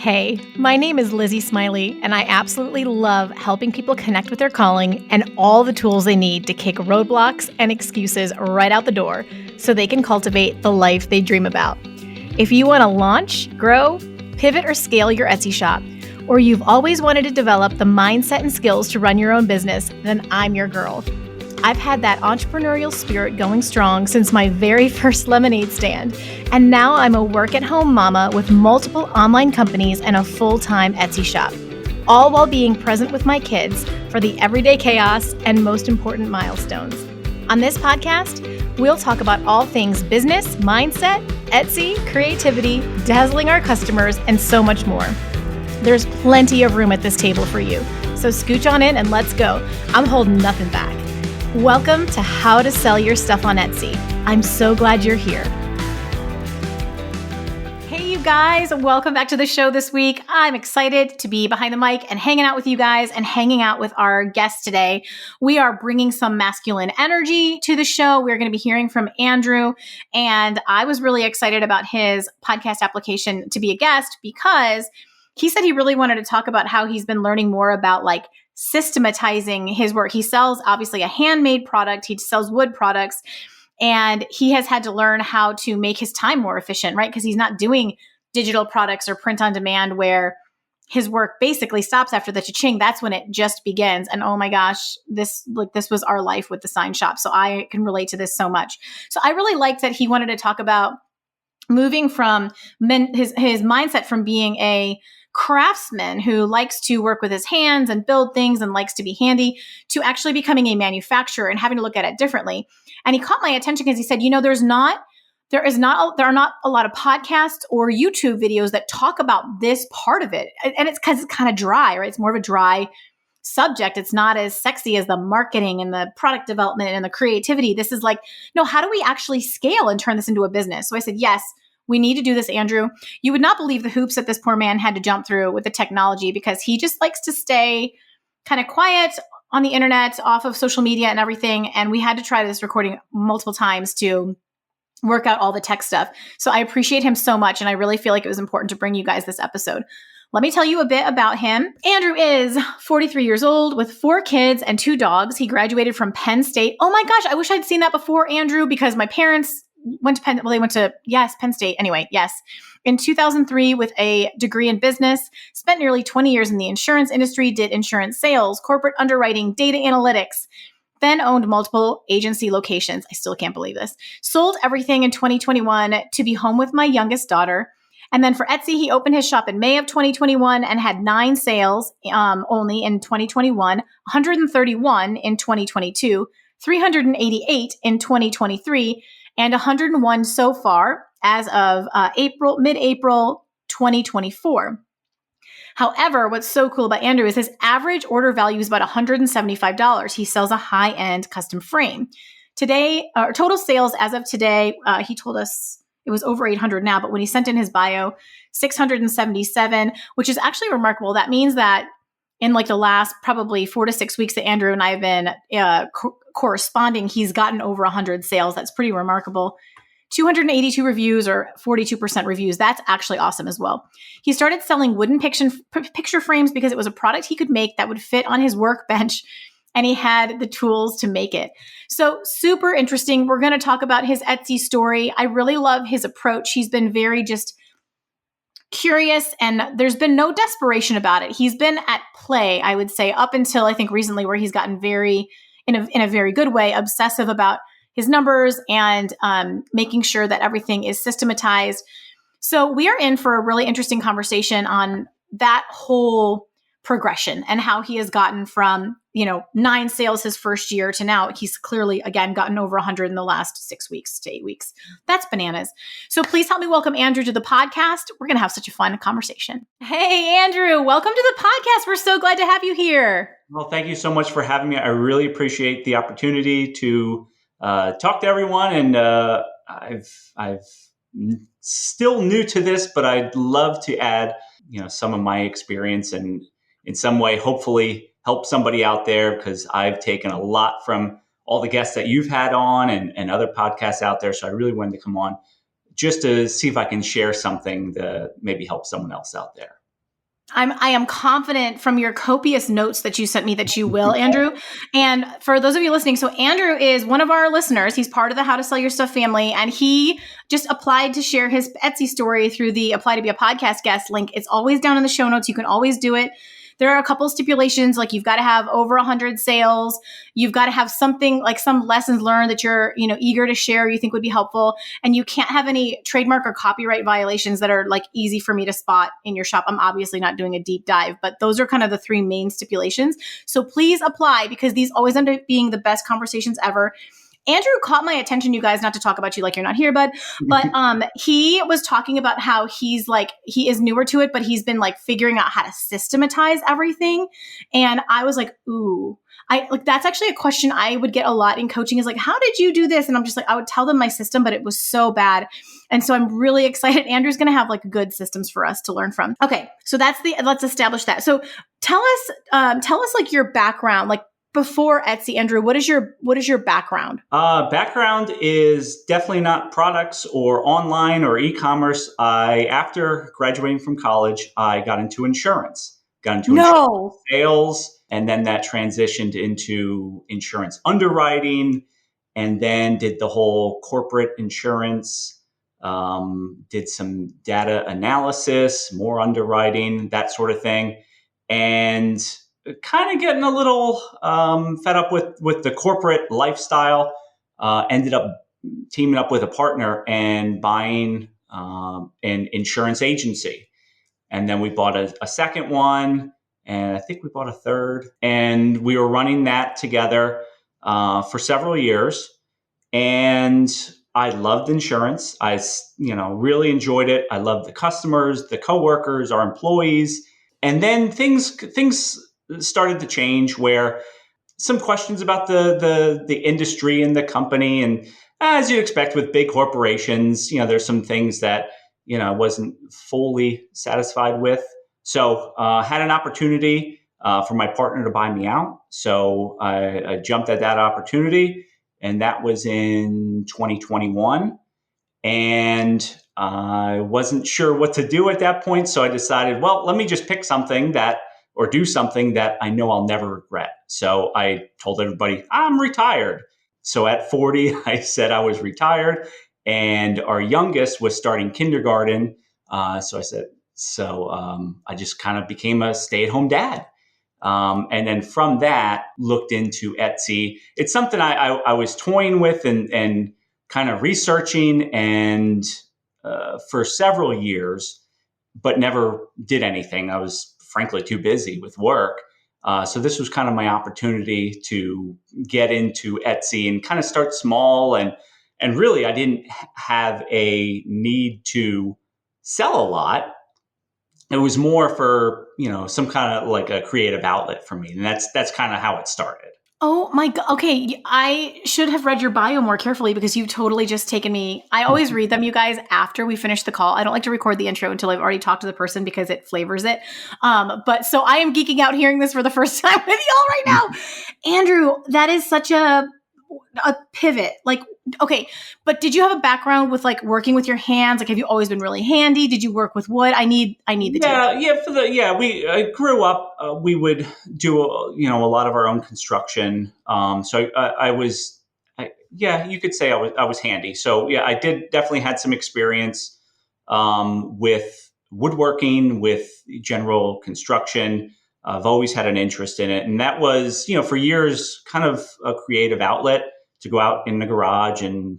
Hey, my name is Lizzie Smiley, and I absolutely love helping people connect with their calling and all the tools they need to kick roadblocks and excuses right out the door so they can cultivate the life they dream about. If you want to launch, grow, pivot, or scale your Etsy shop, or you've always wanted to develop the mindset and skills to run your own business, then I'm your girl. I've had that entrepreneurial spirit going strong since my very first lemonade stand, and now I'm a work-at-home mama with multiple online companies and a full-time Etsy shop, all while being present with my kids for the everyday chaos and most important milestones. On this podcast, we'll talk about all things business, mindset, Etsy, creativity, dazzling our customers, and so much more. There's plenty of room at this table for you, so scooch on in and let's go. I'm holding nothing back. Welcome to How to Sell Your Stuff on Etsy. I'm so glad you're here. Hey, you guys, welcome back to the show this week. I'm excited to be behind the mic and hanging out with you guys and hanging out with our guest today. We are bringing some masculine energy to the show. We're going to be hearing from Andrew, and I was really excited about his podcast application to be a guest because he said he really wanted to talk about how he's been learning more about systematizing his work. He sells obviously a handmade product. He sells wood products, and he has had to learn how to make his time more efficient, right? Because he's not doing digital products or print on demand where his work basically stops after the cha-ching. That's when it just begins. And oh my gosh, this was our life with the sign shop. So I can relate to this so much. So I really liked that he wanted to talk about moving from his mindset from being a craftsman who likes to work with his hands and build things and likes to be handy to actually becoming a manufacturer and having to look at it differently. And he caught my attention because he said, there are not a lot of podcasts or YouTube videos that talk about this part of it. And it's because it's kind of dry, right? It's more of a dry subject. It's not as sexy as the marketing and the product development and the creativity. This is no, how do we actually scale and turn this into a business? So I said, yes, we need to do this, Andrew. You would not believe the hoops that this poor man had to jump through with the technology because he just likes to stay kind of quiet on the internet, off of social media and everything. And we had to try this recording multiple times to work out all the tech stuff. So I appreciate him so much. And I really feel like it was important to bring you guys this episode. Let me tell you a bit about him. Andrew is 43 years old with 4 kids and 2 dogs. He graduated from Penn State. Oh my gosh, I wish I'd seen that before, Andrew, because my parents went to Penn State. Anyway, yes. In 2003 with a degree in business, spent nearly 20 years in the insurance industry, did insurance sales, corporate underwriting, data analytics, then owned multiple agency locations. I still can't believe this. Sold everything in 2021 to be home with my youngest daughter. And then for Etsy, he opened his shop in May of 2021 and had 9 sales only in 2021, 131 in 2022, 388 in 2023, and 101 so far as of mid-April 2024. However, what's so cool about Andrew is his average order value is about $175. He sells a high-end custom frame. Today, total sales as of today, he told us it was over 800 now, but when he sent in his bio, 677, which is actually remarkable. That means that in the last probably 4 to 6 weeks that Andrew and I have been corresponding, he's gotten over 100 sales. That's pretty remarkable. 282 reviews or 42% reviews. That's actually awesome as well. He started selling wooden picture frames because it was a product he could make that would fit on his workbench, and he had the tools to make it. So super interesting. We're going to talk about his Etsy story. I really love his approach. He's been very just curious, and there's been no desperation about it. He's been at play, I would say, up until I think recently, where he's gotten in a very good way, obsessive about his numbers and making sure that everything is systematized. So we are in for a really interesting conversation on that whole progression and how he has gotten from 9 sales his first year to now he's clearly again gotten over 100 in the last 6 weeks to 8 weeks. That's bananas. So please help me welcome Andrew to the podcast. We're going to have such a fun conversation. Hey, Andrew, welcome to the podcast. We're so glad to have you here. Well, thank you so much for having me. I really appreciate the opportunity to talk to everyone. And I've still new to this, but I'd love to add, some of my experience and in some way, hopefully help somebody out there, because I've taken a lot from all the guests that you've had on and other podcasts out there. So I really wanted to come on just to see if I can share something to maybe help someone else out there. I am confident from your copious notes that you sent me that you will, Andrew. And for those of you listening, so Andrew is one of our listeners. He's part of the How to Sell Your Stuff family, and he just applied to share his Etsy story through the Apply to Be a Podcast Guest link. It's always down in the show notes. You can always do it. There are a couple of stipulations, like you've got to have over 100 sales. You've got to have something like some lessons learned that you're, eager to share, you think would be helpful. And you can't have any trademark or copyright violations that are like easy for me to spot in your shop. I'm obviously not doing a deep dive, but those are kind of the three main stipulations. So please apply, because these always end up being the best conversations ever. Andrew caught my attention, you guys, not to talk about you like you're not here, bud. But he was talking about how he is newer to it, but he's been like figuring out how to systematize everything. And I was like, ooh, that's actually a question I would get a lot in coaching, is like, how did you do this? And I'm just like, I would tell them my system, but it was so bad. And so I'm really excited. Andrew's going to have like good systems for us to learn from. Okay. So let's establish that. So tell us like your background, like before Etsy, Andrew, what is your background? Background is definitely not products or online or e-commerce. After graduating from college, I got into insurance. Insurance sales, and then that transitioned into insurance underwriting, and then did the whole corporate insurance, did some data analysis, more underwriting, that sort of thing. And kind of getting a little fed up with the corporate lifestyle, ended up teaming up with a partner and buying an insurance agency. And then we bought a second one, and I think we bought a third. And we were running that together for several years. And I loved insurance. I really enjoyed it. I loved the customers, the coworkers, our employees. And then things started to change, where some questions about the industry and the company, and as you'd expect with big corporations, there's some things that I wasn't fully satisfied with. So had an opportunity for my partner to buy me out. So I jumped at that opportunity, and that was in 2021. And I wasn't sure what to do at that point. So I decided, well, let me just pick something or do something that I know I'll never regret. So I told everybody, I'm retired. So at 40, I said I was retired, and our youngest was starting kindergarten. So I said, I just kind of became a stay-at-home dad. And then from that, looked into Etsy. It's something I was toying with and kind of researching and for several years, but never did anything. I was frankly too busy with work. So this was kind of my opportunity to get into Etsy and kind of start small. And really, I didn't have a need to sell a lot. It was more for, some kind of like a creative outlet for me. And that's kind of how it started. Oh my God. Okay. I should have read your bio more carefully, because you've totally just taken me. I always read them, you guys, after we finish the call. I don't like to record the intro until I've already talked to the person, because it flavors it. But so I am geeking out hearing this for the first time with y'all right now. Andrew, that is such a pivot. Like, okay, but did you have a background with like working with your hands? Like, have you always been really handy? Did you work with wood? I need the details. I grew up. We would do a lot of our own construction. So I was, you could say I was handy. So yeah, I definitely had some experience with woodworking, with general construction. I've always had an interest in it. And that was, for years, kind of a creative outlet to go out in the garage and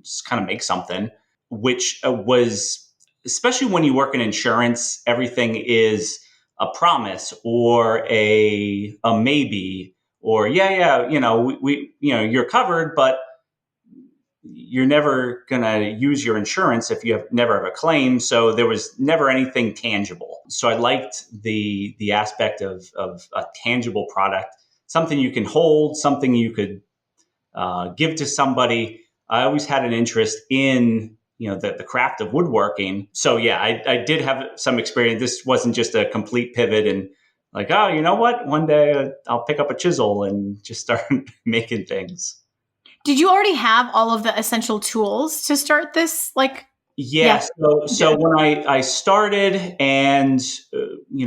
just kind of make something, which was, especially when you work in insurance, everything is a promise or a maybe, or you're covered, but you're never going to use your insurance if you never have a claim. So there was never anything tangible. So I liked the aspect of a tangible product, something you can hold, something you could give to somebody. I always had an interest in, the craft of woodworking. So yeah, I did have some experience. This wasn't just a complete pivot and like, oh, you know what? One day I'll pick up a chisel and just start making things. Did you already have all of the essential tools to start this? Like, Yeah. Yeah. So when I started, and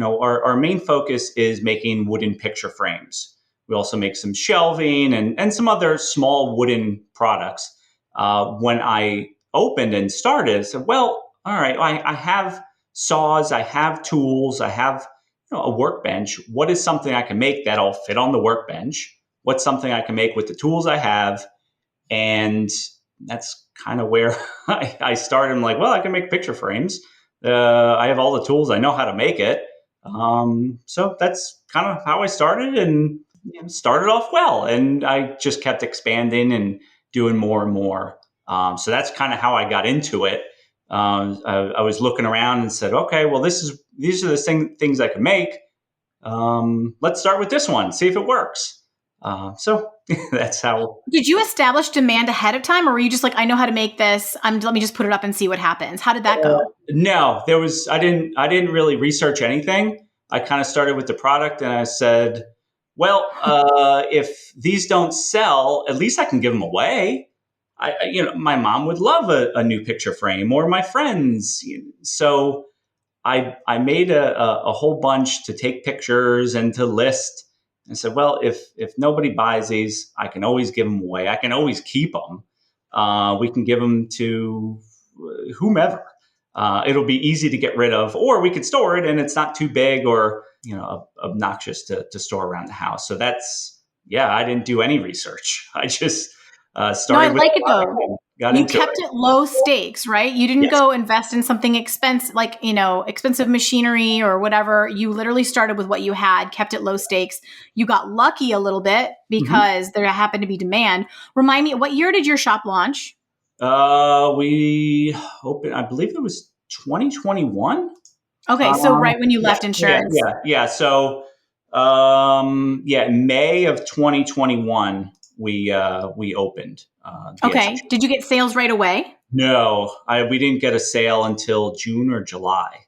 our main focus is making wooden picture frames. We also make some shelving and some other small wooden products. When I opened and started, I said, well, all right, I have saws, I have tools, I have a workbench. What is something I can make that'll fit on the workbench? What's something I can make with the tools I have? And that's kind of where I started. I'm like, well, I can make picture frames. I have all the tools. I know how to make it. So that's kind of how I started, and started off well. And I just kept expanding and doing more and more. So that's kind of how I got into it. I was looking around and said, okay, well, these are the things I can make. Let's start with this one, see if it works. So that's how. Did you establish demand ahead of time, or were you just like, I know how to make this. Let me just put it up and see what happens? How did that go? No, I didn't really research anything. I kind of started with the product, and I said, well, if these don't sell, at least I can give them away. My mom would love a new picture frame, or my friends. So I made a whole bunch to take pictures and to list. And said, well, if nobody buys these, I can always give them away. I can always keep them. We can give them to whomever. It'll be easy to get rid of, or we could store it and it's not too big or obnoxious to store around the house. So I didn't do any research. I just No, I started with like the it product though. and got You into kept it. it low stakes, right? You didn't Yes. go invest in something expensive, like, expensive machinery or whatever. You literally started with what you had, kept it low stakes. You got lucky a little bit Mhm. because there happened to be demand. Remind me, what year did your shop launch? We opened, I believe it was 2021. Okay, so right when you Yeah, left yeah, insurance. yeah, yeah. So, in May of 2021, we opened the Etsy Okay. shop. Did you get sales right away? No, we didn't get a sale until June or July.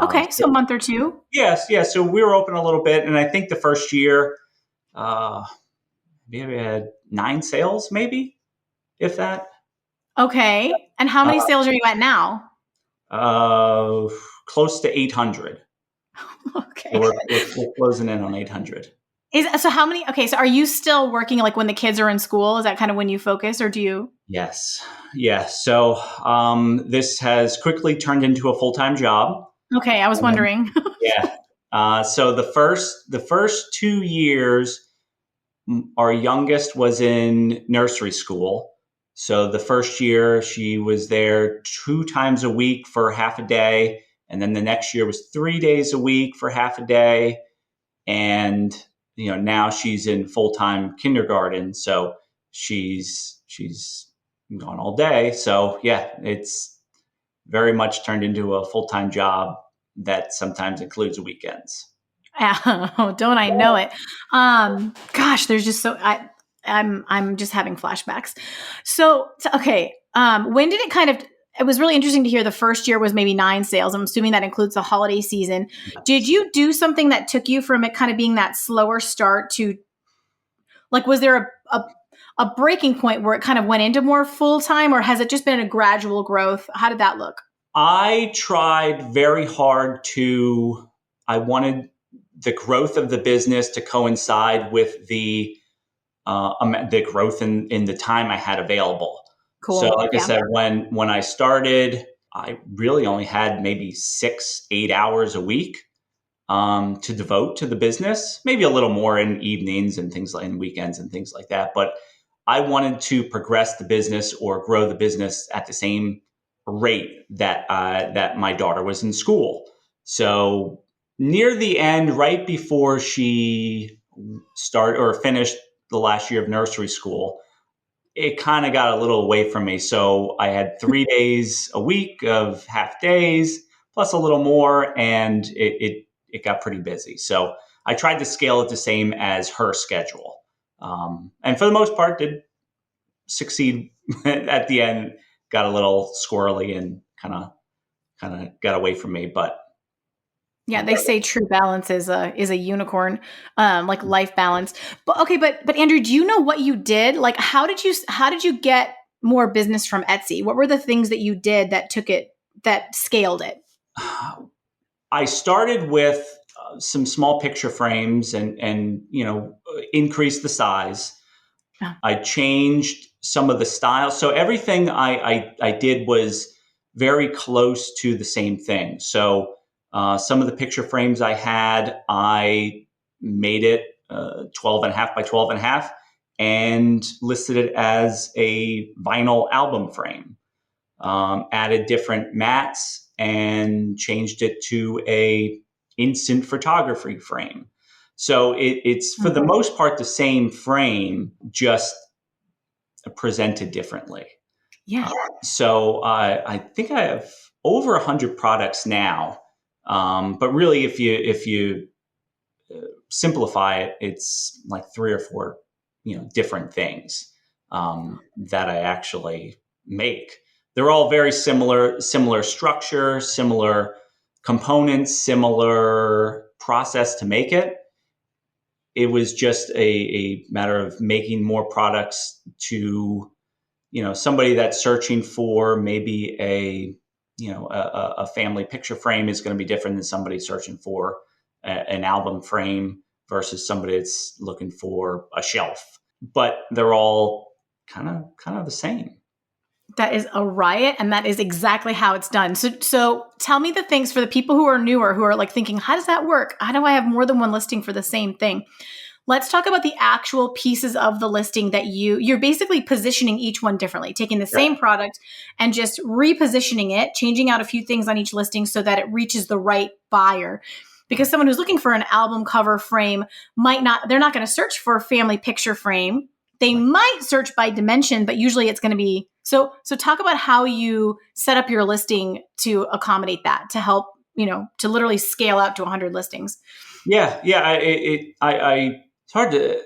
Okay, so a month or two. Yes, yeah. So we were open a little bit, and I think the first year, uh, maybe we had 9 sales, maybe if that. Okay. And how many Uh, sales are you at now? uh, Close to 800. So Okay. we're closing in on 800. So how many? Okay, so are you still working like when the kids are in school? Is that kind of when you focus, or do you? Yes. Yeah. So this has quickly turned into a full-time job. Okay, I was Um, wondering. yeah. So the first 2 years, our youngest was in nursery school. So the first year she was there 2 times a week for half a day, and then the next year was 3 days a week for half a day, and now she's in full-time kindergarten, so she's gone all day. So yeah, it's very much turned into a full-time job that sometimes includes weekends. Oh, don't I know it? Gosh, there's just I'm just having flashbacks. Okay. When did it kind of? It was really interesting to hear the first year was maybe 9 sales. I'm assuming that includes the holiday season. Did you do something that took you from it kind of being that slower start to like? Was there a breaking point where it kind of went into more full time, or has it just been a gradual growth? How did that look? I tried very hard to. I wanted the growth of the business to coincide with the growth in the time I had available. So, Cool. like I Yeah. said, when I started, I really only had maybe 6, 8 hours a week to devote to the business, maybe a little more in evenings and things like in weekends and things like that. But I wanted to progress the business or grow the business at the same rate that my daughter was in school. So near the end, right before she started or finished the last year of nursery school, it kind of got a little away from me. So I had 3 days a week of half days plus a little more, and it got pretty busy. So I tried to scale it the same as her schedule, and for the most part, did succeed. At the end, got a little squirrely and kind of got away from me, but. Yeah, they say true balance is a unicorn, like life balance. But okay, but Andrew, do you know what you did? Like, how did you get more business from Etsy? What were the things that you did that that scaled it? I started with some small picture frames and increased the size. Oh. I changed some of the styles. So everything I did was very close to the same thing. So some of the picture frames I had, I made it 12 and a half by 12 and a half and listed it as a vinyl album frame. Added different mats and changed it to a instant photography frame. So it's for the most part the same frame, just presented differently. Yeah. So I think I have over 100 products now. But really, if you simplify it, it's like 3 or 4 different things that I actually make. They're all very similar structure, similar components, similar process to make it. It was just a matter of making more products to, somebody that's searching for maybe a family picture frame is going to be different than somebody searching for an album frame versus somebody that's looking for a shelf. But they're all kind of the same. That is a riot, and that is exactly how it's done. So tell me the things for the people who are newer, who are like thinking, how does that work? How do I have more than one listing for the same thing? Let's talk about the actual pieces of the listing that you're basically positioning each one differently, taking the same product and just repositioning it, changing out a few things on each listing so that it reaches the right buyer. Because someone who's looking for an album cover frame they're not going to search for a family picture frame. They might search by dimension, but usually it's going to be, so talk about how you set up your listing to accommodate that, to help, to literally scale out to 100 listings. Yeah. It's hard to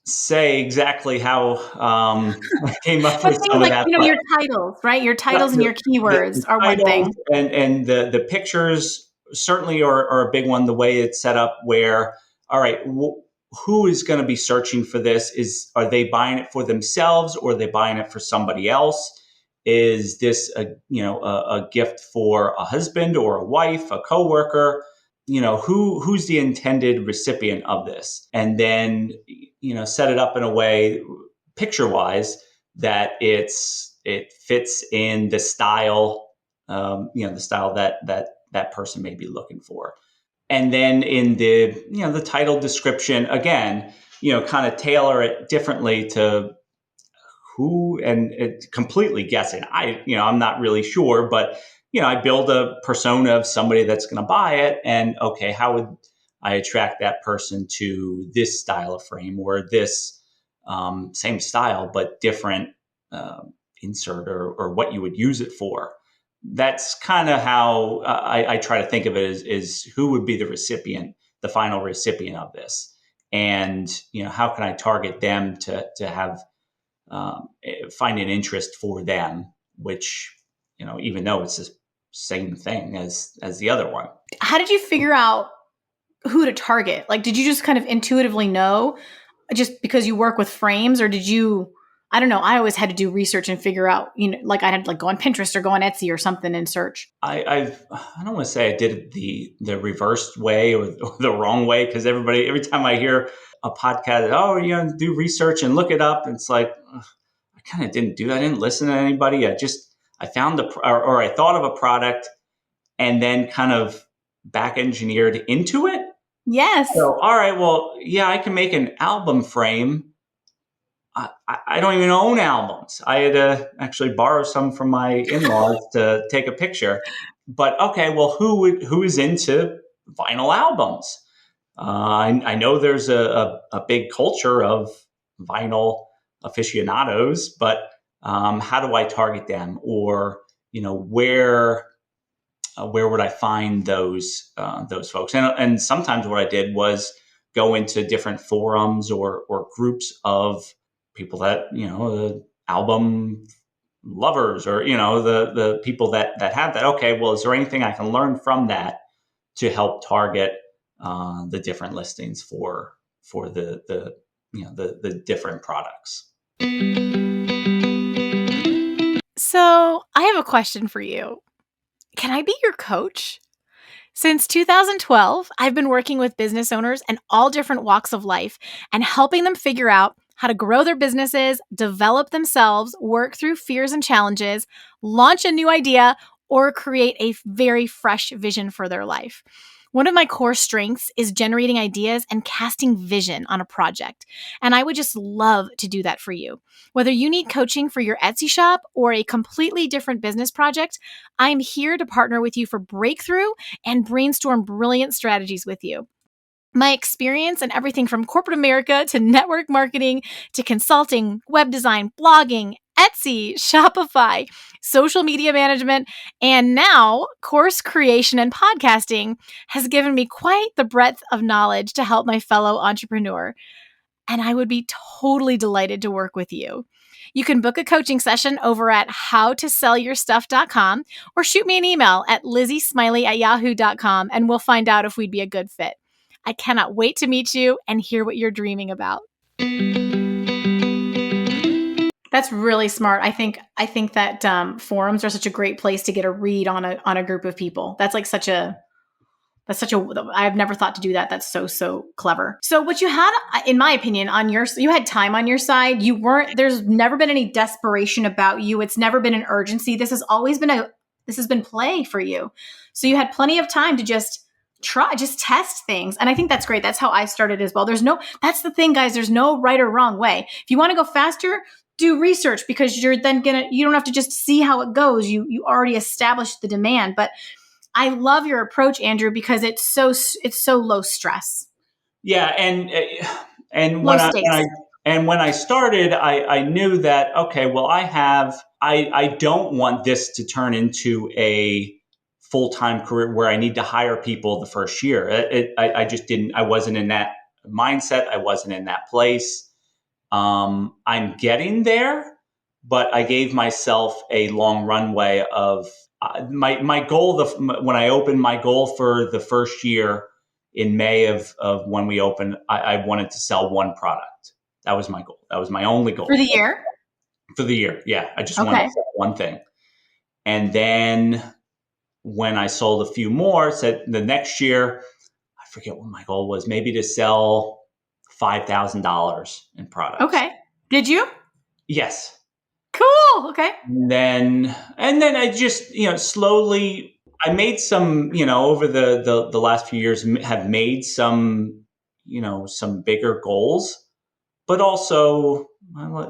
say exactly how I came up with some of that. Your titles, right? Your titles and your keywords are one thing. And the pictures certainly are a big one. The way it's set up where, all right, who is going to be searching for this? Are they buying it for themselves or are they buying it for somebody else? Is this a gift for a husband or a wife, a coworker? Who's the intended recipient of this? And then, set it up in a way picture wise that it fits in the style, the style that person may be looking for. And then in the title description, again, kind of tailor it differently to who, and it's completely guessing. I'm not really sure, but I build a persona of somebody that's going to buy it, and okay, how would I attract that person to this style of frame or this same style but different insert or what you would use it for? That's kind of how I try to think of it is who would be the recipient, the final recipient of this, and how can I target them to have find an interest for them, which even though it's the same thing as the other one. How did you figure out who to target? Like, did you just kind of intuitively know just because you work with frames, or did you? I don't know. I always had to do research and figure out, like I had to go on Pinterest or go on Etsy or something and search. I don't want to say I did it the reversed way or the wrong way, because every time I hear a podcast, do research and look it up, it's like I kind of didn't do that. I didn't listen to anybody. I found or I thought of a product and then kind of back engineered into it. Yes. So, all right, well, yeah, I can make an album frame. I don't even own albums. I had to actually borrow some from my in-laws to take a picture. But okay, well, who is into vinyl albums? I know there's a big culture of vinyl aficionados, but how do I target them? Or where would I find those folks? And sometimes what I did was go into different forums or groups of people that album lovers, or the people that have that. Okay, well, is there anything I can learn from that to help target the different listings for the different products? So I have a question for you. Can I be your coach? Since 2012, I've been working with business owners in all different walks of life and helping them figure out how to grow their businesses, develop themselves, work through fears and challenges, launch a new idea, or create a very fresh vision for their life. One of my core strengths is generating ideas and casting vision on a project. And I would just love to do that for you. Whether you need coaching for your Etsy shop or a completely different business project, I'm here to partner with you for breakthrough and brainstorm brilliant strategies with you. My experience in everything from corporate America to network marketing to consulting, web design, blogging, Etsy, Shopify, social media management, and now course creation and podcasting has given me quite the breadth of knowledge to help my fellow entrepreneur. And I would be totally delighted to work with you. You can book a coaching session over at howtosellyourstuff.com or shoot me an email at lizziesmiley@yahoo.com and we'll find out if we'd be a good fit. I cannot wait to meet you and hear what you're dreaming about. That's really smart. I think that forums are such a great place to get a read on a group of people. I've never thought to do that. That's so clever. So what you had, in my opinion, you had time on your side. There's never been any desperation about you. It's never been an urgency. This has been play for you. So you had plenty of time to just test things. And I think that's great. That's how I started as well. That's the thing, guys. There's no right or wrong way. If you want to go faster, do research because you don't have to just see how it goes. You already established the demand, but I love your approach, Andrew, because it's so low stress. Yeah, and Low stakes. when I started, I knew that okay, well, I don't want this to turn into a full-time career where I need to hire people the first year. I just didn't. I wasn't in that mindset. I wasn't in that place. I'm getting there, but I gave myself a long runway of my goal. When I opened, my goal for the first year in May of when we opened, I wanted to sell one product. That was my goal. That was my only goal For the year? for the year. Yeah, I just wanted Okay. to sell one thing. And then when I sold a few more, said the next year, I forget what my goal was, maybe to sell $5,000 in products. Okay. Did you? Yes. Cool. Okay. And then I just, slowly, I made some, over the last few years have made some, some bigger goals, but also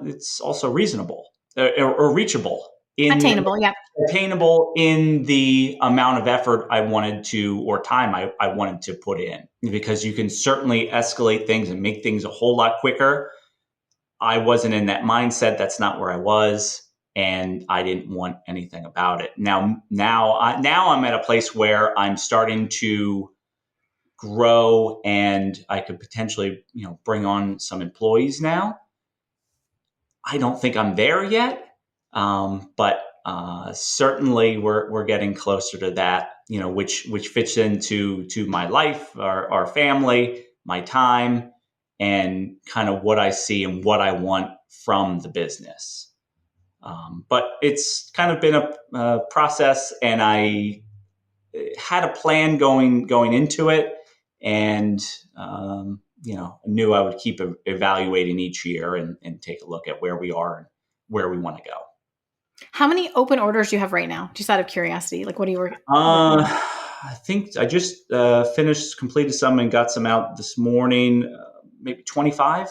it's also reasonable or reachable Attainable. Yeah. attainable in the amount of effort I wanted to, or time I wanted to put in, because you can certainly escalate things and make things a whole lot quicker. I wasn't in that mindset. That's not where I was. And I didn't want anything about it. Now I'm at a place where I'm starting to grow and I could potentially, bring on some employees now. I don't think I'm there yet. But certainly we're getting closer to that, which fits into my life, our family, my time, and kind of what I see and what I want from the business. But it's kind of been a process, and I had a plan going into it, and knew I would keep evaluating each year and take a look at where we are and where we want to go. How many open orders do you have right now? Just out of curiosity, like what do you work? I think I just completed some and got some out this morning. Maybe 25.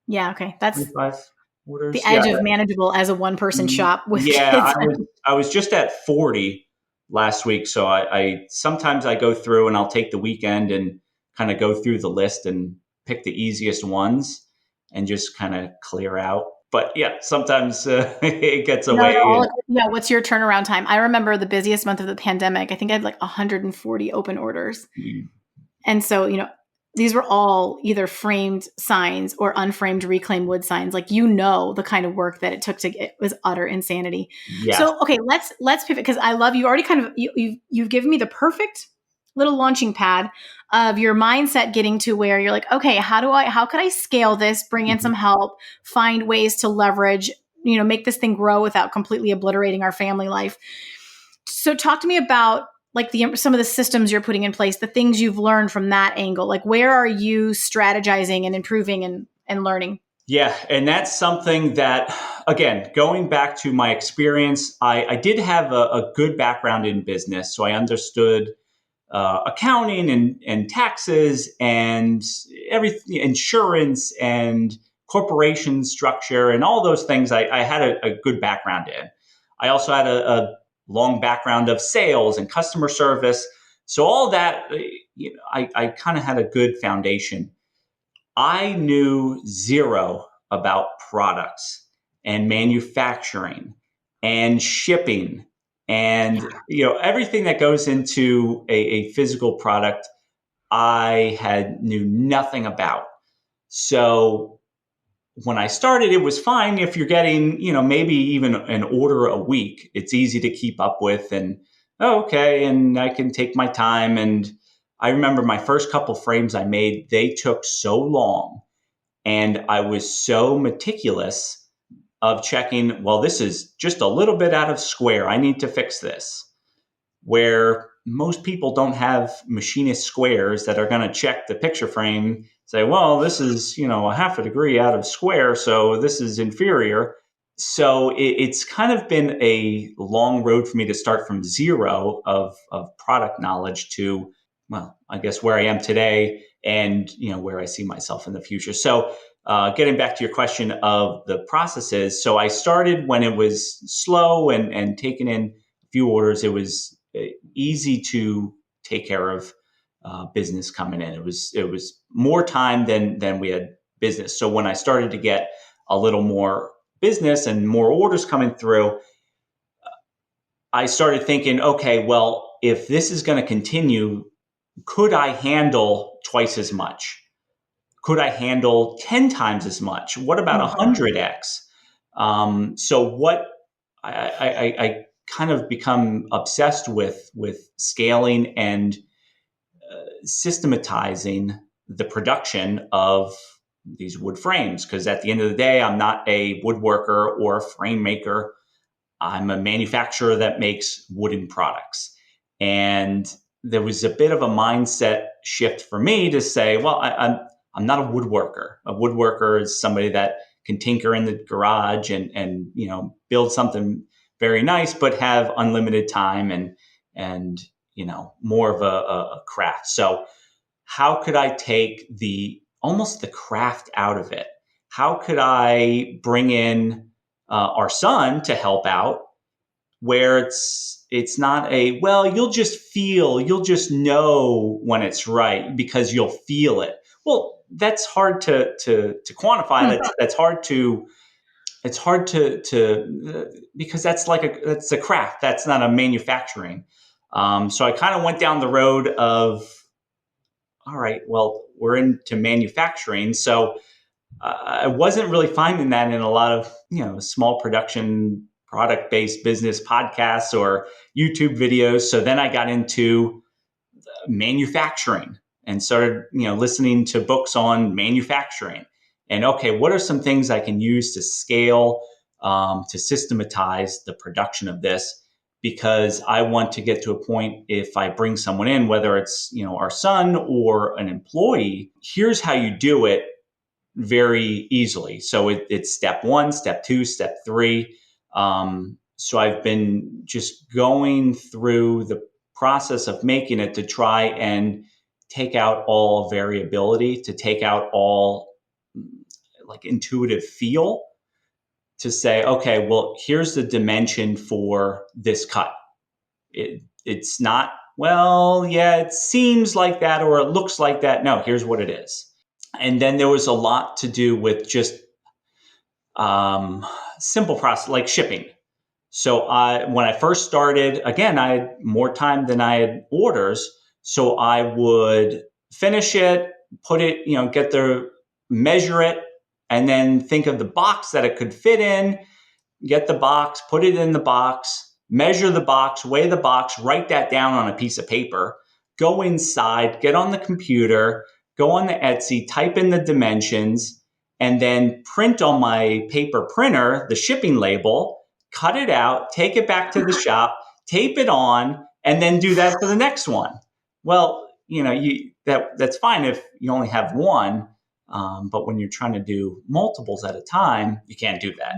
Yeah. Okay. That's 25 orders. the edge of manageable as a one-person shop with Yeah, kids. I was just at 40 last week. So I sometimes I go through and I'll take the weekend and kind of go through the list and pick the easiest ones and just kind of clear out. But yeah, sometimes it gets away. What's your turnaround time? I remember the busiest month of the pandemic. I think I had like 140 open orders. And so, these were all either framed signs or unframed reclaimed wood signs. Like, the kind of work that it took it was utter insanity. Yeah. So, okay, let's pivot because I love you already you've given me the perfect little launching pad of your mindset getting to where you're like, okay, how could I scale this, bring in some help, find ways to leverage make this thing grow without completely obliterating our family life. So talk to me about like some of the systems you're putting in place, the things you've learned from that angle. Like, where are you strategizing and improving and learning? Yeah, and that's something that, again, going back to my experience, I did have a good background in business. So I understood accounting and taxes and everything, insurance and corporation structure and all those things. I had a good background in. I also had a long background of sales and customer service. So all that, I kind of had a good foundation. I knew zero about products and manufacturing and shipping and everything that goes into a physical product. I knew nothing about. So when I started, it was fine if you're getting maybe even an order a week. It's easy to keep up with, and okay, and I can take my time. And I remember my first couple frames I made, they took so long. And I was so meticulous of checking, well, this is just a little bit out of square. I need to fix this. Where most people don't have machinist squares that are going to check the picture frame, say, well, this is, a half a degree out of square, so this is inferior. So it's kind of been a long road for me to start from zero of product knowledge to, well, I guess where I am today and, where I see myself in the future. So getting back to your question of the processes. So I started when it was slow and taking in a few orders. It was easy to take care of business coming in. It was more time than we had business. So when I started to get a little more business and more orders coming through, I started thinking, okay, well, if this is going to continue, could I handle twice as much? Could I handle 10 times as much? What about 100x? So what I kind of become obsessed with scaling and systematizing the production of these wood frames. Because at the end of the day, I'm not a woodworker or a frame maker. I'm a manufacturer that makes wooden products. And there was a bit of a mindset shift for me to say, well, I'm not a woodworker. A woodworker is somebody that can tinker in the garage and build something very nice, but have unlimited time and more of a craft. So how could I take almost the craft out of it? How could I bring in our son to help out, where it's not you'll just know when it's right because you'll feel it. Well, that's hard to quantify. That's hard to because that's a craft. That's not a manufacturing. So I kind of went down the road of, all right, well, we're into manufacturing. So I wasn't really finding that in a lot of, small production product-based business podcasts or YouTube videos. So then I got into manufacturing and started, listening to books on manufacturing. And okay, what are some things I can use to scale, to systematize the production of this? Because I want to get to a point, if I bring someone in, whether it's, our son or an employee, here's how you do it very easily. So it's step 1, step 2, step 3. So I've been just going through the process of making it to try and take out all variability, to take out all like intuitive feel, to say, okay, well, here's the dimension for this cut. It's not, well, yeah, it seems like that or it looks like that. No, here's what it is. And then there was a lot to do with just simple process like shipping. So when I first started, again, I had more time than I had orders. So I would finish it, put it, measure it, and then think of the box that it could fit in, get the box, put it in the box, measure the box, weigh the box, write that down on a piece of paper, go inside, get on the computer, go on the Etsy, type in the dimensions, and then print on my paper printer the shipping label, cut it out, take it back to the shop, tape it on, and then do that for the next one. Well, that's fine if you only have one, but when you're trying to do multiples at a time, you can't do that.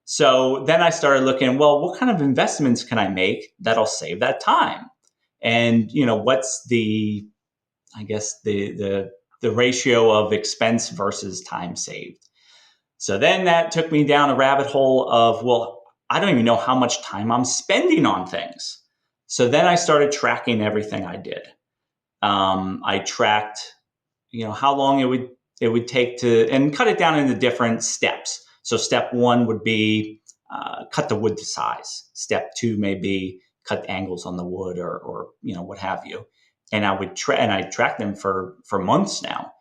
So then I started looking, well, what kind of investments can I make that'll save that time? And what's the ratio of expense versus time saved? So then that took me down a rabbit hole of, well, I don't even know how much time I'm spending on things. So then I started tracking everything I did. I tracked, how long it would take to, and cut it down into different steps. So step one would be cut the wood to size. Step two may be cut angles on the wood, or what have you. And I would I tracked them for months now.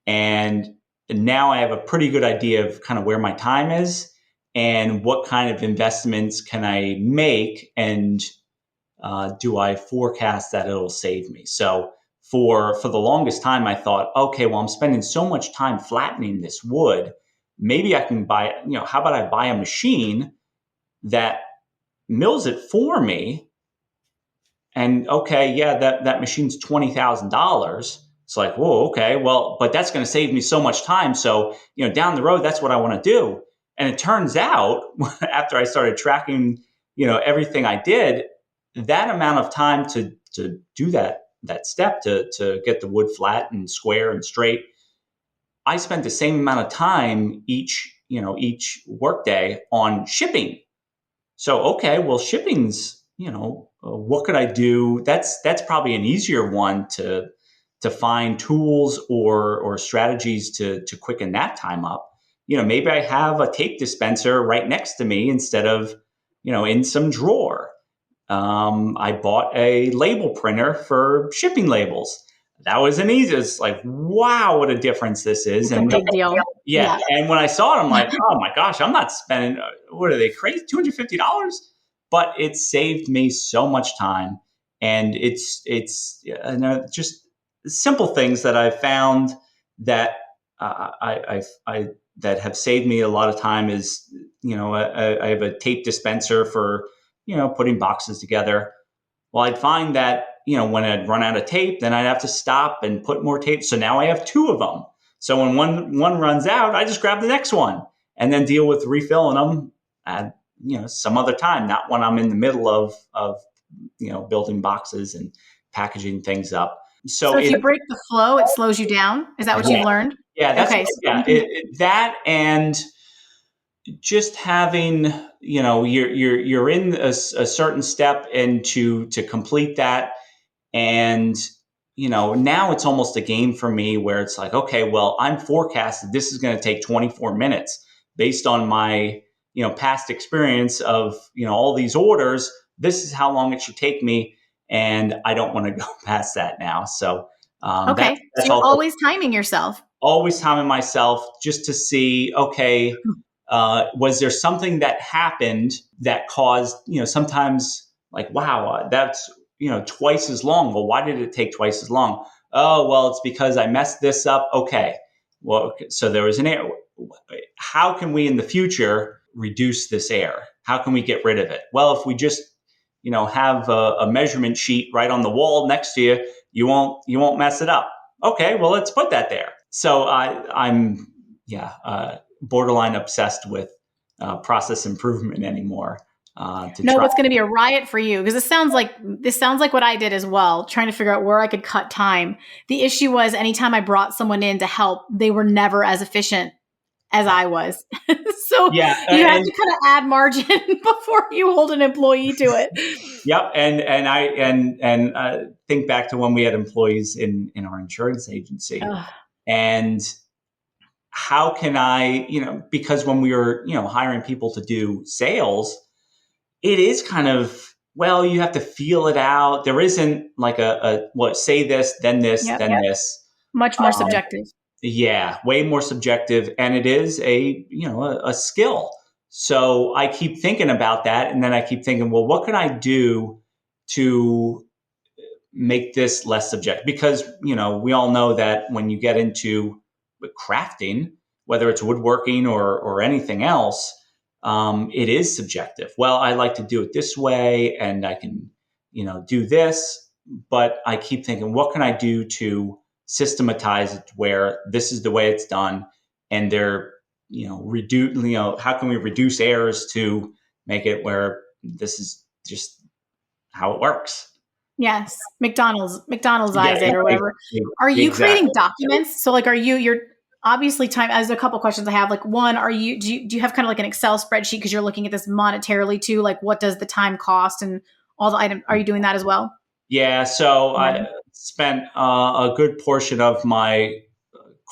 And now I have a pretty good idea of kind of where my time is and what kind of investments can I make, and do I forecast that it'll save me. So for the longest time, I thought, okay, well, I'm spending so much time flattening this wood. Maybe I can buy, how about I buy a machine that mills it for me? And okay, yeah, that machine's $20,000. It's like, whoa, okay, well, but that's going to save me so much time. So, down the road, that's what I want to do. And it turns out, after I started tracking, everything I did, that amount of time to do that step to get the wood flat and square and straight, I spent the same amount of time each workday on shipping. So, okay, well, shipping's, what could I do? That's probably an easier one to find tools or strategies to quicken that time up. Maybe I have a tape dispenser right next to me instead of, in some drawer. I bought a label printer for shipping labels. That was an easy. It's like, wow, what a difference this is. It's a big deal. Yeah. And when I saw it, I'm like, oh my gosh, I'm not spending, what are they, crazy? $250? But it saved me so much time. And it's just simple things that I've found that that have saved me a lot of time is, I have a tape dispenser for, putting boxes together. Well, I'd find that, when I'd run out of tape, then I'd have to stop and put more tape. So now I have two of them. So when one runs out, I just grab the next one and then deal with refilling them at, some other time, not when I'm in the middle of building boxes and packaging things up. So if you break the flow, it slows you down. Is that what you've learned? Yeah, that's okay. That, and just having, you're in a certain step, and to complete that. And, now it's almost a game for me where it's like, okay, well, I'm forecasted this is going to take 24 minutes based on my, past experience of, all these orders. This is how long it should take me. And I don't want to go past that now. So, okay. So you're always timing yourself. Always timing myself just to see, okay, was there something that happened that caused, sometimes like, wow, that's, twice as long. Well, why did it take twice as long? Oh, well, it's because I messed this up. Okay. Well, so there was an error. How can we in the future reduce this error? How can we get rid of it? Well, if we just, have a measurement sheet right on the wall next to you, you won't mess it up. Okay, well, let's put that there. So I'm borderline obsessed with process improvement anymore. It's going to be a riot for you, because this sounds like what I did as well, trying to figure out where I could cut time. The issue was anytime I brought someone in to help, they were never as efficient as I was. So you have to kind of add margin before you hold an employee to it. Yep. And I think back to when we had employees in our insurance agency. And how can I, because when we were, hiring people to do sales, it is kind of, well, you have to feel it out. There isn't like say this, then this, then this. Much more subjective. Yeah, way more subjective. And it is a skill. So I keep thinking about that. And then I keep thinking, well, what can I do to make this less subjective? Because, we all know that when you get into crafting, whether it's woodworking or anything else, it is subjective. Well, I like to do it this way, and I can, do this, but I keep thinking, what can I do to systematize it where this is the way it's done, and how can we reduce errors to make it where this is just how it works? Yes. McDonald's-ize Yeah, it or whatever. Are you creating exactly. documents? So like, you're obviously time, as a couple questions I have, like one, do you have kind of like an Excel spreadsheet because you're looking at this monetarily too? Like what does the time cost and all the items? Are you doing that as well? Yeah, so Yeah. I spent a good portion of my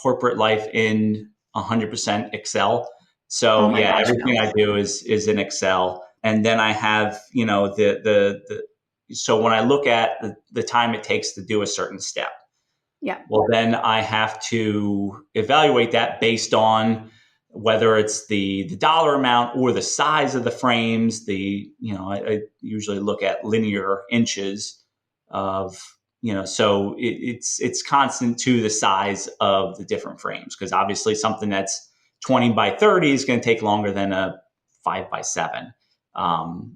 corporate life in 100% Excel. Oh So my yeah, gosh. everything I do is in Excel, and then I have the so when I look at the time it takes to do a certain step, Yeah. well then I have to evaluate that based on whether it's the dollar amount or the size of the frames. I usually look at linear inches of so it's constant to the size of the different frames, because obviously something that's 20 by 30 is going to take longer than a 5 by 7.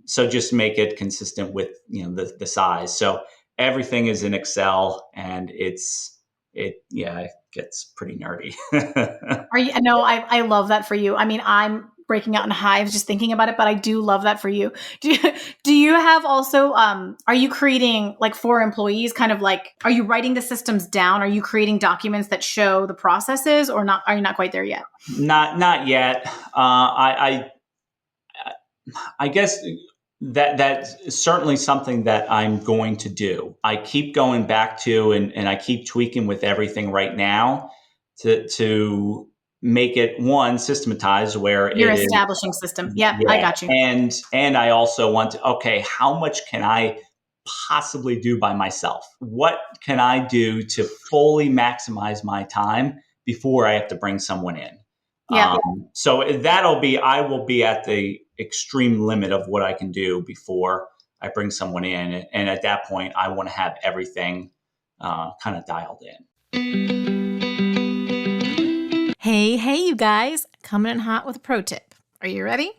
So just make it consistent with the size. So everything is in Excel, and it gets pretty nerdy. Are you? No, I love that for you. I mean, I'm breaking out in hives just thinking about it, but I do love that for you. Do you have also? Are you creating like for employees? Kind of like, are you writing the systems down? Are you creating documents that show the processes, or not? Are you not quite there yet? Not yet. I guess that's certainly something that I'm going to do. I keep going back to and I keep tweaking with everything right now to make it one systematized where You're it is. establishing system. Yep, I Yeah, got you. and I also want to, okay, how much can I possibly do by myself? What can I do to fully maximize my time before I have to bring someone in? Yep. So I will be at the extreme limit of what I can do before I bring someone in. And at that point, I want to have everything kind of dialed in. Hey, you guys, coming in hot with a pro tip. Are you ready?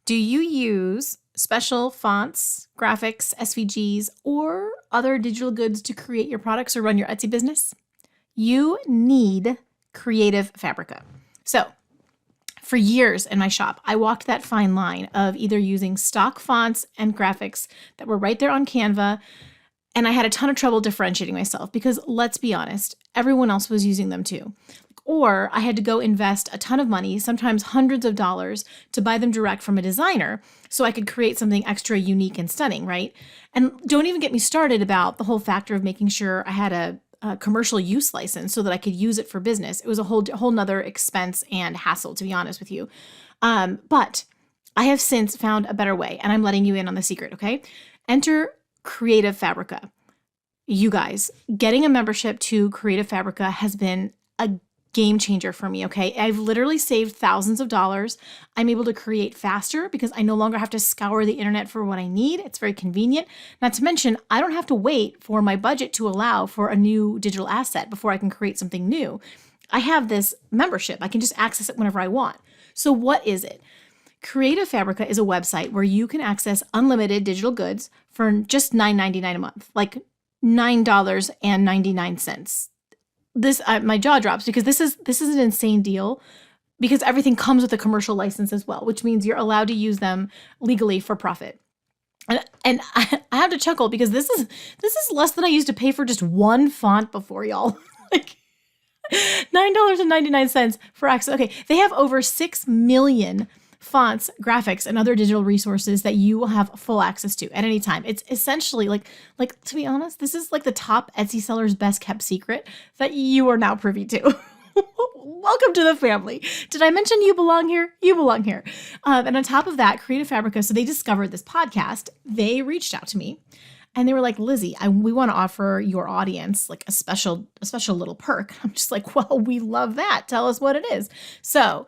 Do you use special fonts, graphics, SVGs, or other digital goods to create your products or run your Etsy business? You need Creative Fabrica. So, for years in my shop, I walked that fine line of either using stock fonts and graphics that were right there on Canva, and I had a ton of trouble differentiating myself because, let's be honest, everyone else was using them too. Or I had to go invest a ton of money, sometimes hundreds of dollars, to buy them direct from a designer so I could create something extra unique and stunning, right? And don't even get me started about the whole factor of making sure I had a commercial use license so that I could use it for business. It was a whole nother expense and hassle, to be honest with you. But I have since found a better way, and I'm letting you in on the secret, okay? Enter Creative Fabrica. You guys, getting a membership to Creative Fabrica has been a game changer for me, okay? I've literally saved thousands of dollars. I'm able to create faster because I no longer have to scour the internet for what I need. It's very convenient. Not to mention, I don't have to wait for my budget to allow for a new digital asset before I can create something new. I have this membership. I can just access it whenever I want. So what is it? Creative Fabrica is a website where you can access unlimited digital goods for just $9.99 a month, like $9.99. This my jaw drops because this is an insane deal because everything comes with a commercial license as well, which means you're allowed to use them legally for profit. And I have to chuckle because this is less than I used to pay for just one font before, y'all. Like $9.99 for access. Okay, they have over 6 million fonts, graphics, and other digital resources that you will have full access to at any time. It's essentially like to be honest, this is like the top Etsy seller's best kept secret that you are now privy to. Welcome to the family. Did I mention you belong here? You belong here. And on top of that, Creative Fabrica, so they discovered this podcast. They reached out to me and they were like, Lizzie, we want to offer your audience like a special little perk. I'm just like, well, we love that. Tell us what it is. So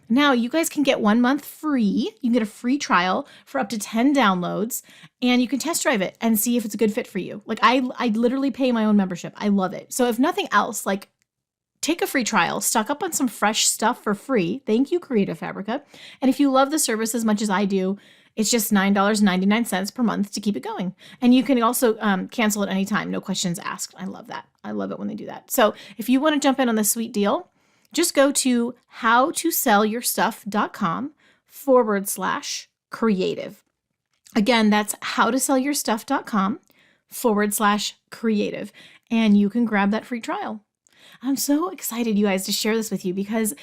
now you guys can get 1 month free. You can get a free trial for up to 10 downloads, and you can test drive it and see if it's a good fit for you. Like I literally pay my own membership. I love it. So if nothing else, like Take a free trial, stock up on some fresh stuff for free. Thank you, Creative Fabrica. And if you love the service as much as I do, it's just $9.99 per month to keep it going. And you can also cancel at any time, no questions asked. I love that. I love it when they do that. So if you want to jump in on this sweet deal, just go to howtosellyourstuff.com/creative. Again, that's howtosellyourstuff.com/creative. And you can grab that free trial. I'm so excited, you guys, to share this with you because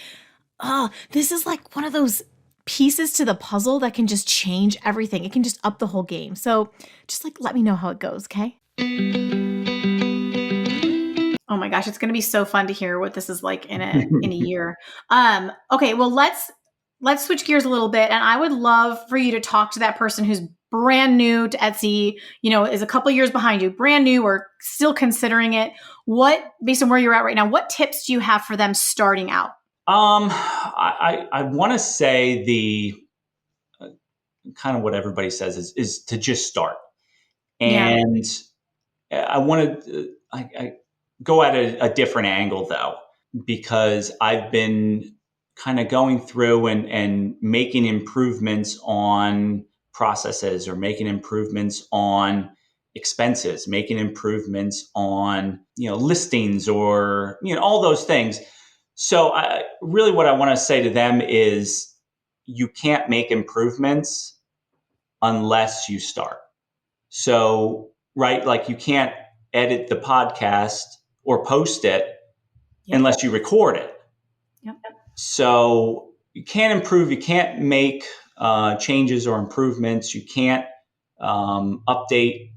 this is like one of those pieces to the puzzle that can just change everything. It can just up the whole game. So just like let me know how it goes, okay? Oh my gosh, it's going to be so fun to hear what this is like in a year. Okay, well let's switch gears a little bit, and I would love for you to talk to that person who's brand new to Etsy, is a couple years behind you, brand new or still considering it. What, based on where you're at right now, what tips do you have for them starting out? I want to say the kind of what everybody says is to just start. And I want to I go at a different angle though, because I've been kind of going through and making improvements on processes or making improvements on expenses, making improvements on, listings or, all those things. So really what I want to say to them is you can't make improvements unless you start. So, right, like you can't edit the podcast or post it unless you record it. Yep. So you can't improve, you can't make changes or improvements, you can't update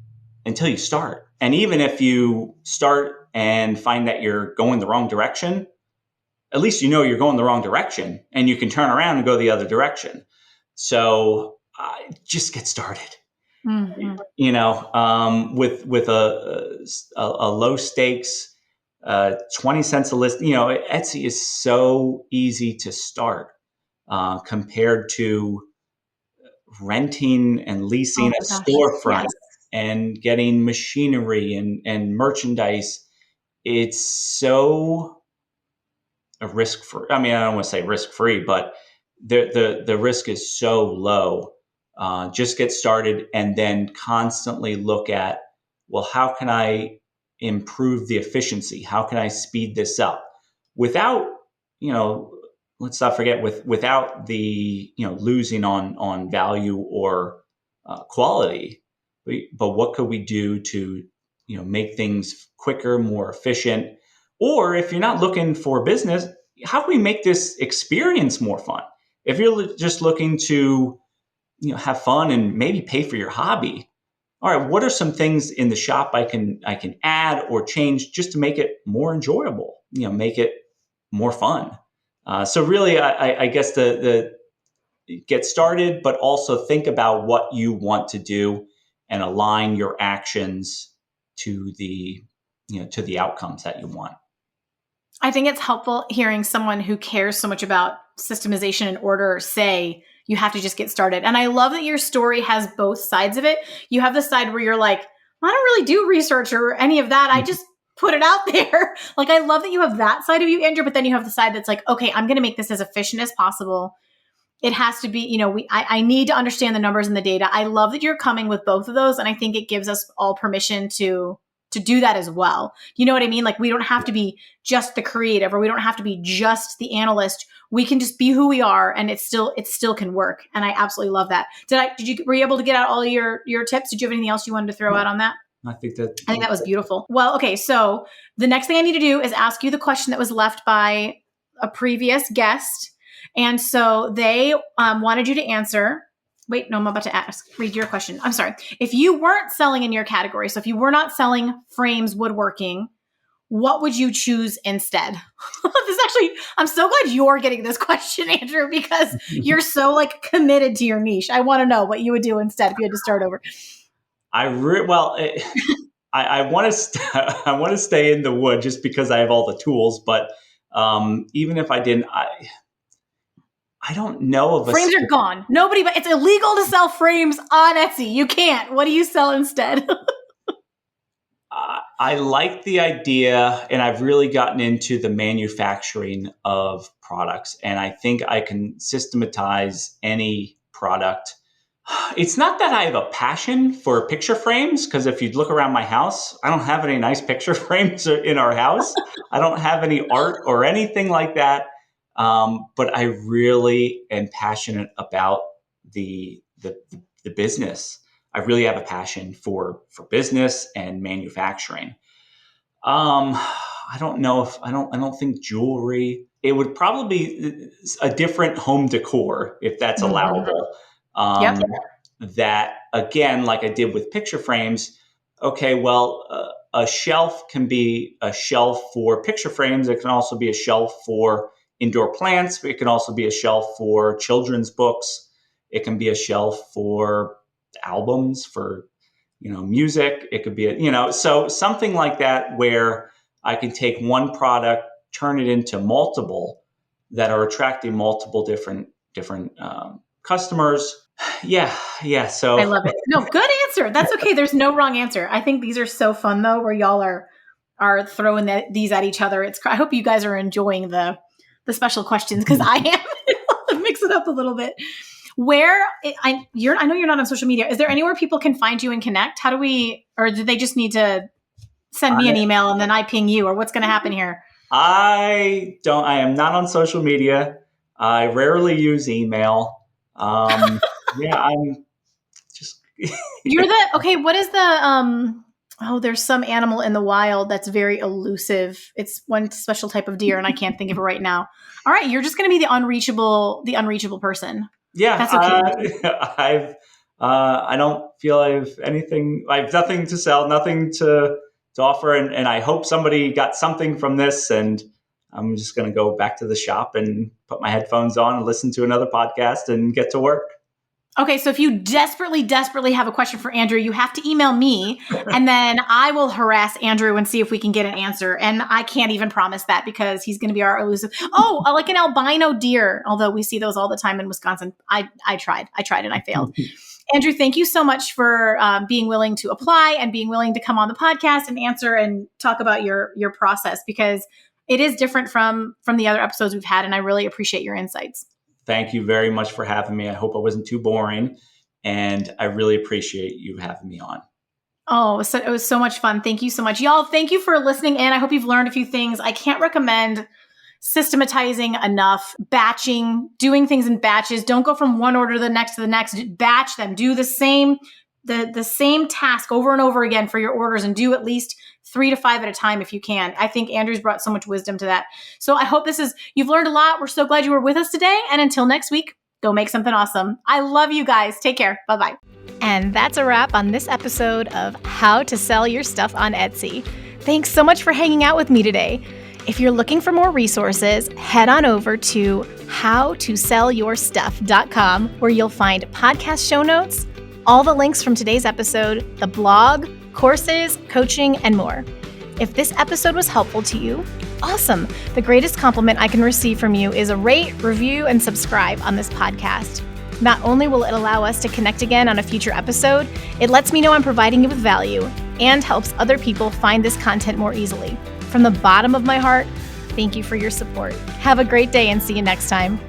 until you start. And even if you start and find that you're going the wrong direction, at least you're going the wrong direction and you can turn around and go the other direction. So just get started. Mm-hmm. With a low stakes, 20 cents a list. Etsy is so easy to start compared to renting and leasing a storefront and getting machinery and merchandise. It's so a risk free. I mean, I don't want to say risk free, but the risk is so low. Just get started and then constantly look at, well, how can I improve the efficiency? How can I speed this up without, let's not forget without the, losing on value or quality, but what could we do to, make things quicker, more efficient? Or if you're not looking for business, how can we make this experience more fun? If you're just looking to, have fun and maybe pay for your hobby, all right, what are some things in the shop I can add or change just to make it more enjoyable? Make it more fun. So really, I guess the get started, but also think about what you want to do and align your actions to the outcomes that you want. I think it's helpful hearing someone who cares so much about systemization and order say, you have to just get started. And I love that your story has both sides of it. You have the side where you're like, I don't really do research or any of that. I just put it out there. Like, I love that you have that side of you, Andrew, but then you have the side that's like, okay, I'm going to make this as efficient as possible. It has to be, I need to understand the numbers and the data. I love that you're coming with both of those. And I think it gives us all permission to do that as well. You know what I mean? Like, we don't have to be just the creative, or we don't have to be just the analyst. We can just be who we are, and it still can work. And I absolutely love that. Were you able to get out all your tips? Did you have anything else you wanted to throw out on that? I think that was beautiful. Well, okay. So the next thing I need to do is ask you the question that was left by a previous guest. And so they wanted you to answer. Wait, no, I'm about to read your question. I'm sorry. If you weren't selling in your category, so if you were not selling frames, woodworking, what would you choose instead? This actually, I'm so glad you're getting this question, Andrew, because you're so committed to your niche. I want to know what you would do instead if you had to start over. I want to stay in the wood just because I have all the tools. But even if I didn't, I don't know of frames are gone. Nobody, but it's illegal to sell frames on Etsy. You can't. What do you sell instead? I like the idea, and I've really gotten into the manufacturing of products, and I think I can systematize any product. It's not that I have a passion for picture frames, because if you look around my house, I don't have any nice picture frames in our house. I don't have any art or anything like that. But I really am passionate about the business. I really have a passion for business and manufacturing. I don't know if I don't think jewelry. It would probably be a different home decor if that's allowable. Yep. That again, like I did with picture frames. Okay, well, a shelf can be a shelf for picture frames. It can also be a shelf for indoor plants. It can also be a shelf for children's books. It can be a shelf for albums, for music. It could be so something like that where I can take one product, turn it into multiple that are attracting multiple different customers. Yeah. So I love it. No, good answer. That's okay. There's no wrong answer. I think these are so fun though, where y'all are throwing these at each other. I hope you guys are enjoying the special questions, because I am. Mix it up a little bit. I know you're not on social media. Is there anywhere people can find you and connect? Or do they just need to send me an email and then I ping you, or what's going to happen here? I am not on social media. I rarely use email. I'm just. What is the, there's some animal in the wild that's very elusive. It's one special type of deer and I can't think of it right now. All right. You're just going to be the unreachable person. Yeah. That's okay. I don't feel I have nothing to sell, nothing to offer. And I hope somebody got something from this, and I'm just going to go back to the shop and put my headphones on and listen to another podcast and get to work. Okay, so if you desperately have a question for Andrew, you have to email me, and then I will harass Andrew and see if we can get an answer. And I can't even promise that, because he's going to be our elusive. Oh, like an albino deer, although we see those all the time in Wisconsin. I tried and I failed. Andrew, thank you so much for being willing to apply and being willing to come on the podcast and answer and talk about your process, because it is different from the other episodes we've had, and I really appreciate your insights. Thank you very much for having me. I hope I wasn't too boring, and I really appreciate you having me on. Oh, it was so much fun. Thank you so much. Y'all, thank you for listening in. I hope you've learned a few things. I can't recommend systematizing enough, batching, doing things in batches. Don't go from one order to the next, batch them. Do the same task over and over again for your orders, and do at least 3 to 5 at a time if you can. I think Andrew's brought so much wisdom to that. So I hope you've learned a lot. We're so glad you were with us today. And until next week, go make something awesome. I love you guys. Take care. Bye-bye. And that's a wrap on this episode of How to Sell Your Stuff on Etsy. Thanks so much for hanging out with me today. If you're looking for more resources, head on over to howtosellyourstuff.com, where you'll find podcast show notes, all the links from today's episode, the blog, courses, coaching, and more. If this episode was helpful to you, awesome. The greatest compliment I can receive from you is a rate, review, and subscribe on this podcast. Not only will it allow us to connect again on a future episode, it lets me know I'm providing you with value and helps other people find this content more easily. From the bottom of my heart, thank you for your support. Have a great day and see you next time.